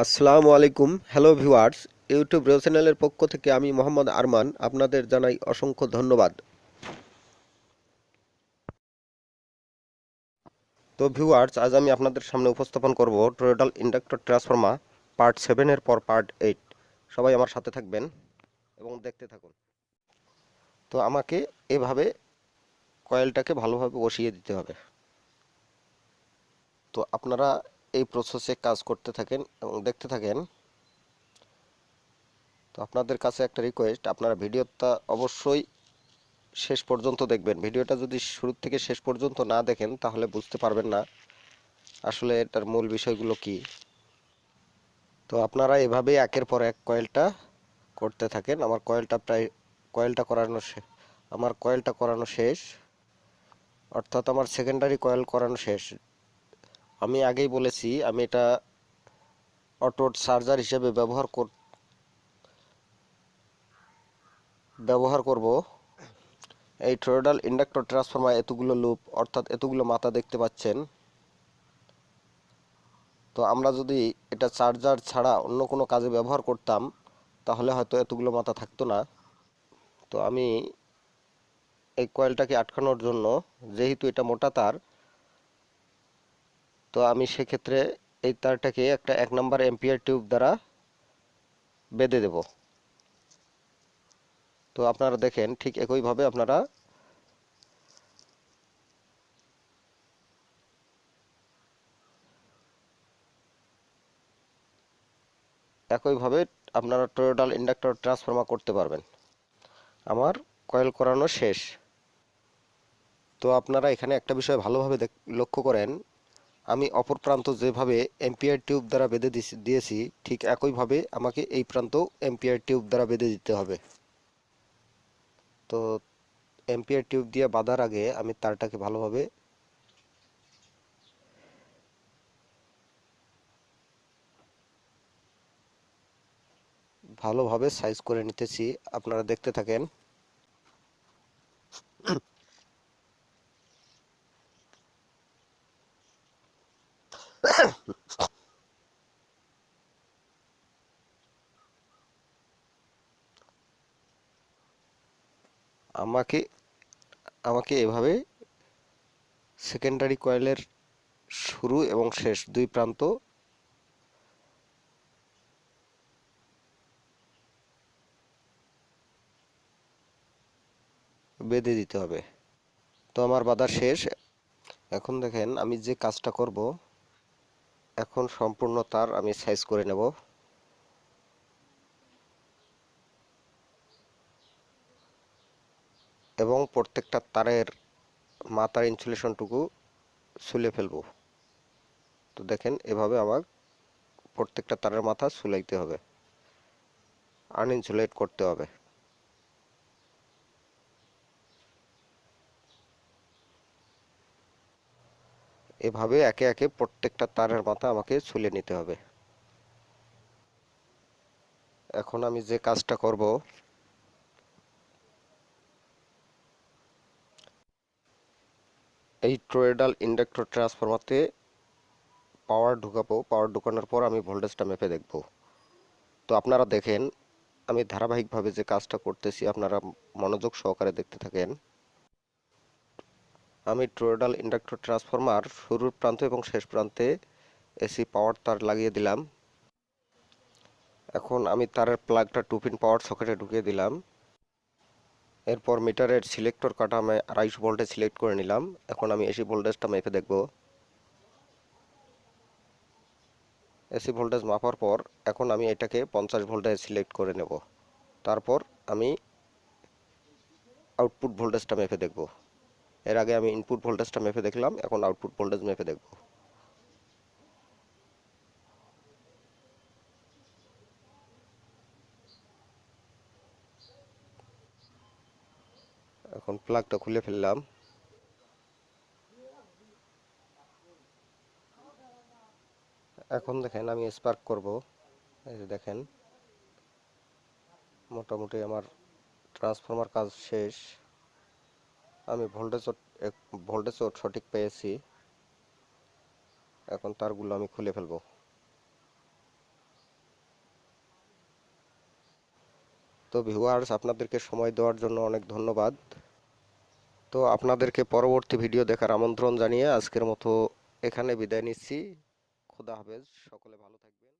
আসসালামু আলাইকুম। Hello viewers, YouTube রেও চ্যানেলের পক্ষ থেকে আমি মোহাম্মদ আরমান আপনাদের জানাই অসংখ্য ধন্যবাদ। তো ভিউয়ার্স, আজ আমি আপনাদের সামনে উপস্থাপন করব টরয়েডাল ইন্ডাক্টর ট্রান্সফর্মার পার্ট 7 এর পর পার্ট 8। সবাই আমার সাথে থাকবেন এবং দেখতে থাকুন। তো আমাকে এভাবে কয়েলটাকে ভালোভাবে বসিয়ে দিতে হবে। তো আপনারা এই প্রসেসে কাজ করতে থাকেন এবং দেখতে থাকেন। তো আপনাদের কাছে একটা রিকোয়েস্ট, আপনারা ভিডিওটা অবশ্যই শেষ পর্যন্ত দেখবেন। ভিডিওটা যদি শুরু থেকে শেষ পর্যন্ত না দেখেন তাহলে বুঝতে পারবেন না আসলে এটার মূল বিষয়গুলো কি। তো আপনারা এভাবেই একের পর এক কয়েলটা করতে থাকেন। আমার কয়েলটা করানো শেষ, অর্থাৎ আমার সেকেন্ডারি কয়েল করানো শেষ। আমি আগেই বলেছি আমি এটা অটো চার্জার হিসেবে ব্যবহার করব। এই টরয়েডাল ইন্ডাক্টর ট্রান্সফরমার এতগুলো লুপ অর্থাৎ এতগুলো মাথা দেখতে পাচ্ছেন। তো আমরা যদি এটা চার্জার ছাড়া অন্য কোনো কাজে ব্যবহার করতাম তাহলে হয়তো এতগুলো মাথা থাকতো না। তো আমি এই কয়েলটাকে আটকানোর জন্য, যেহেতু এটা মোটা তার, তো আমি সেক্ষেত্রে এই তারটাকে একটা 1 নম্বর এম্পিয়ার টিউব দ্বারা বেঁধে দেব। তো আপনারা দেখেন ঠিক একইভাবে আপনারা টরয়েডাল ইন্ডাক্টর ট্রান্সফরমার করতে পারবেন। আমার কয়েল করানো শেষ। তো আপনারা এখানে একটা বিষয় ভালোভাবে লক্ষ্য করেন, আমি অপর প্রান্ত যেভাবে এম্পিয়ার টিউব দ্বারা বেঁধে দিয়েছি ঠিক একইভাবে আমাকে এই প্রান্তও এম্পিয়ার টিউব দ্বারা বেঁধে দিতে হবে। তো এম্পিয়ার টিউব দিয়ে বাঁধার আগে আমি তারটাকে ভালোভাবে সাইজ করে নিতেছি। আপনারা দেখতে থাকেন। আমাকে আমাকে এভাবে সেকেন্ডারি কয়েলের শুরু এবং শেষ দুই প্রান্ত বেঁধে দিতে হবে। তো আমার বাঁধা শেষ। এখন দেখেন আমি যে কাজটা করব, এখন সম্পূর্ণ তার আমি সাইজ করে নেব এবং প্রত্যেকটা তারের মাথার ইনসুলেশনটুকু ছুলে ফেলবো। তো দেখেন এভাবে আমার প্রত্যেকটা তারের মাথা ছুলাইতে হবে, আনইনসুলেট করতে হবে। এভাবে একে একে প্রত্যেকটা তারের মাথা আমাকে ছুলে নিতে হবে। এখন আমি যে কাজটা করব, এই টরয়েডাল ইন্ডাক্টর ট্রান্সফরমারতে পাওয়ার ঢুকাবো। পাওয়ার ঢুকানোর পর আমি ভোল্টেজটা মেপে দেখব। তো আপনারা দেখেন আমি ধারাবাহিকভাবে যে কাজটা করতেছি, আপনারা মনোযোগ সহকারে দেখতে থাকেন। আমি টরয়েডাল ইন্ডাক্টর ট্রান্সফরমার শুরুর প্রান্ত এবং শেষ প্রান্তে এসি পাওয়ার তার লাগিয়ে দিলাম। এখন আমি তারের প্লাগটা 2 পিন পাওয়ার সকেটে ঢুকিয়ে দিলাম। এরপর মিটারের সিলেক্টর কাটা আমি 250 ভোল্টে সিলেক্ট করে নিলাম। এখন আমি এসি ভোল্টেজটা মেপে দেখব। এসি ভোল্টেজ মাপার পর এখন আমি এটাকে 50 ভোল্টে সিলেক্ট করে নেব। তারপর আমি আউটপুট ভোল্টেজটা মেপে দেখব। এর আগে আমি ইনপুট ভোল্টেজটা মেপে দেখলাম, এখন আউটপুট ভোল্টেজ মেপে দেখব। এখন প্লাগটা খুলে ফেললাম। এখন দেখেন আমি স্পার্ক করব। এই যে দেখেন মোটামুটি আমার ট্রান্সফরমার কাজ শেষ। আমি ভোল্টেজও সঠিক পেয়েছি। এখন তারগুলো আমি খুলে ফেলবো। তো ভিউয়ার্স, আপনাদেরকে সময় দেওয়ার জন্য অনেক ধন্যবাদ। তো আপনাদেরকে পরবর্তী ভিডিও দেখার আমন্ত্রণ জানিয়ে আজকের মতো এখানে বিদায় নিচ্ছি। খোদা হাফেজ, সকলে ভালো থাকবেন।